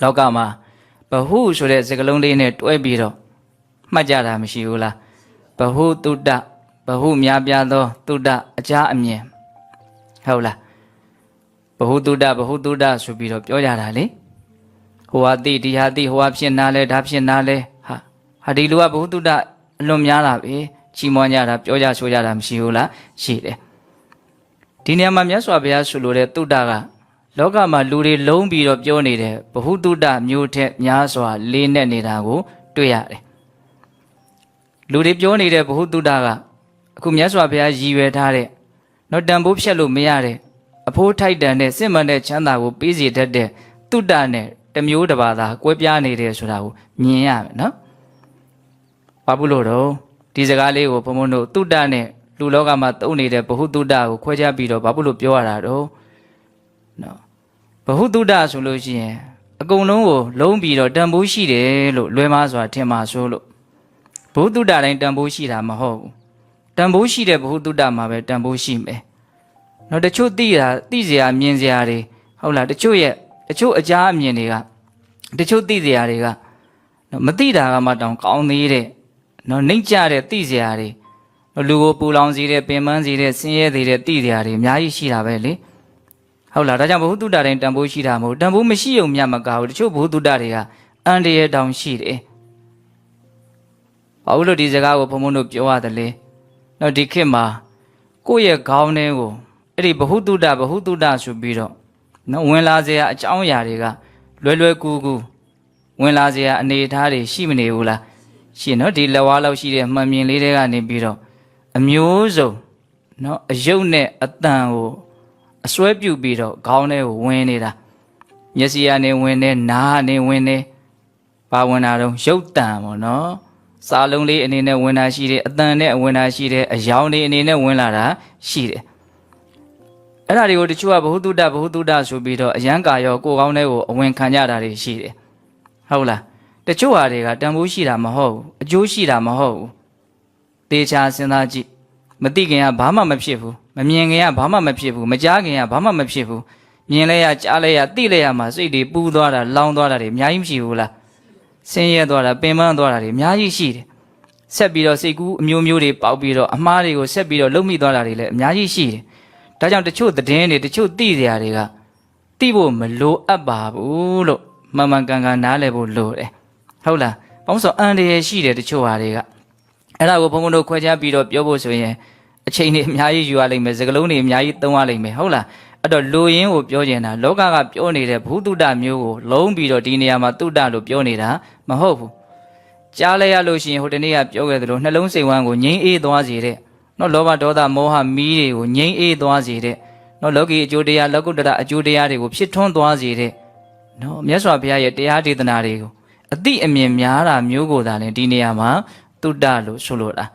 လောကမှာဘဟုဆိုတဲ့စကားလုံးလေးနဲ့တွဲပြီးတော့မှတ်ကြတာမရှိဘူးလားဘဟုတုတ္တဘဟုများပြားသောတုတ္တအကြားအမြင်ဟုတ်လားဘဟုတုတ္တဆိုပြီးတော့ပြောကြတာလေဟိုဟာတိဒီဟာတိဟိုဟာဖြစ်နာလဲဒါဖြစ်နာလဲဟာဒီလူကဘဟုတုတ္တအလွန်များတာပဲချီးမွမ်းကြတာပြောကြဆိုကြတာမရှိဘူးလားရှိတယ်ဒီနေရာမှာမြတ်စွာဘုရားဆိုလိုတဲ့တုတ္တကလောကမှာလူတွေလုံးပြီးတော့ပြောနေတဲ့ဘဟုတုတ္တမျိုးထက်များစွာလေးနဲ့နေတာကိုတွေ့ရတယ်လူတွေပြောနေတဲ့ဘဟုတုတ္တကအခုမြတ်စွာဘုရားရည်ရွယ်ထားတဲ့တော့တန်ဖိုးဖြတ်လို့မရတဲ့အဖိုးထိုက်တန်တဲ့စစ်မှန်တဲ့ချမ်းသာကိုပေးစီတတ်တဲ့တုတ္တနဲ့တမျိုးတစ်ပါးသာကွဲပြားနေတယ်ဆိုတာကိုမြင်ရမယ်နော်ဘာဖြစ်လို့တော့ဒီစကားလေးကိုဘုံဘုံတို့တုတ္တနဲ့လူလောကမှာသုံးနေတဲ့ဘဟုတုတ္တကိုခွဲခြားပြီးတော့ဘာဖြစ်လို့ပြောရတာတော့နော်ဘဟုတုတ္တဆိုလို့ရှိရင်အကုန်လုံးကိုလုံးပြီးတော့တန်ဖိုးရှိတယ်လို့လွယ်မှားစွာထင်မှာဆိုလို့ဘဟုတုတ္တတိုင်းတန်ဖိုးရှိတာမဟုတ်ဘူးတန်ဖိုးရှိတဲ့ဘဟုတုတ္တမှာပဲတန်ဖိုးရှိမယ်နော်တချို့သိစရာမြင်စရာတွေဟုတ်လားတချို့အကြားအမြင်တွေကတချို့သိစရာတွေကနော်မသိတာကမှတောင်ကောင်းသေးတဲ့နော်နှိမ့်ကြတဲ့သိစရာတွေလူကိုပူလောင်စေတဲ့ပင်ပန်းစေတဲ့ဆင်းရဲစေတဲ့သိစရာတွေအများကြီးရှိတာပဲလေဟုတ်လားဒါကြောင့်ဘဟုတုတ္တတိုင်းတန်ဖိုးရှိတာမဟုတ်တန်ဖိုးမရှိုံမြတ်မကဘူးတချို့ဘဟုတုတ္တတွေကအန္တရာယ်တောင်ရှိတယ်ဘာလို့ဒီစကားကိုဘုံဘုံတို့ပြောရတယ်လေနော်ဒီခေတ်မှာကိုယ့်ရဲ့ခေါင်းထဲကိုအဲ့ဒီဘဟုတုတ္တဆိုပြီးတော့နော်ဝင်လာစရာအကြောင်းအရာတွေကလွယ်ကူဝင်လာစရာအနေအထားတွေရှိမနေဘူးလားရှိနော်ဒီလက်ဝါးလောက်ရှိတဲ့မှန်မြင်လေးတွေကနေပြီးတော့အမျိုးစုံနော်အယုတ်နဲ့အတန်ကိုအစွဲပြုတ်ပြီးတော့ခေါင်းထဲကိုဝင်နေတာမျက်စိကနေဝင်နေနားကနေဝင်နေဘာဝင်တာတော့ရုပ်တန်ပေါ့နော်စာလုံးလေးအနေနဲ့ဝင်တာရှိတယ်အတန်နဲ့ဝင်တာရှိတယ်အယောင်လေးအနေနဲ့ဝင်လာတာရှိတယ်အဲ့ဒါတွေကိုတချို့ကဘဟုတုတ္တဆိုပြီးတော့အယံကာရောကိုယ်ကောင်းတဲ့ကိုအဝင်ခံကြတာတွေရှိတယ်ဟုတ်လားတချို့ဟာတွေကတန်ဖိုးရှိတာမဟုတ်ဘူးအကျိုးရှိတာမဟုတ်ဘူးတေချာစဉ်းစားကြည့်မသိခင်ကဘာမှမဖြစ်ဘူးမမြင်ခင်ကဘာမှမဖြစ်ဘူးမကြားခင်ကဘာမှမဖြစ်ဘူးမြင်လဲရကြားလဲရသိလဲရမှာစိတ်တွေပူသွားတာလောင်သွားတာတွေအများကြီးမရှိဘူးလားဆင်းရဲသွားတာပင်ပန်းသွားတာတွေအများကြီးရှိတယ်ဆက်ပြီးတော့စိတ်ကူးအမျိုးမျိုးတွေပေါက်ပြီးတော့အမှားတွေကိုဆက်ပြီးတော့လုံမိသွားတာတွေလည်းအများကြီးရှိတယ်ဒါကြောင့်တချို့သတင်းတွေတချို့သိစရာတွေကသိဖို့မလိုအပ်ပါဘူးလို့မှန်မှန်ကန်ကန်နားလည်ဖို့လိုတယ်ဟုတ်လားဘာလို့ဆိုအန်တရရှိတယ်တချို့ဟာတွေကအဲ့ဒါကိုဘုံဘုံတို့ခွဲခြားပြီးတော့ပြောဖို့ဆိုရင်အချိန်တွေအများကြီးယူရလိမ့်မယ်စကားလုံးတွေအများကြီးသုံးရလိမ့်မယ်ဟုတ်လားအဲ့တော့လူရင်းကိုပြောကျင်တာလောကကပြောနေတဲ့ဘုတုတ္တမျိုးကိုလုံးပြီးတော့ဒီနေရာမှာတုတ္တလို့ပြောနေတာမဟုတ်ဘူးကြားလဲရလို့ရှိရင်ဟိုတနေ့ကပြောခဲ့သလိုနှလုံးစိတ်ဝမ်းကိုငြိမ်းအေးသွားစေတဲ့နော်လောဘဒေါသမောဟမီးတွေကိုငြိမ်းအေးသွားစေတဲ့နော်လောကီအကျိုးတရားလောကုတ္တရအကျိုးတရားတွေကိုဖြစ်ထွန်းသွားစေတဲ့နော်မြတ်စွာဘုရားရဲ့တရားဒေသနာတွေကိုအတိအမြင်များတာမျိုးကိုသာလေဒီနေရာမှာတုတ္တလို့ဆိုလိုတာ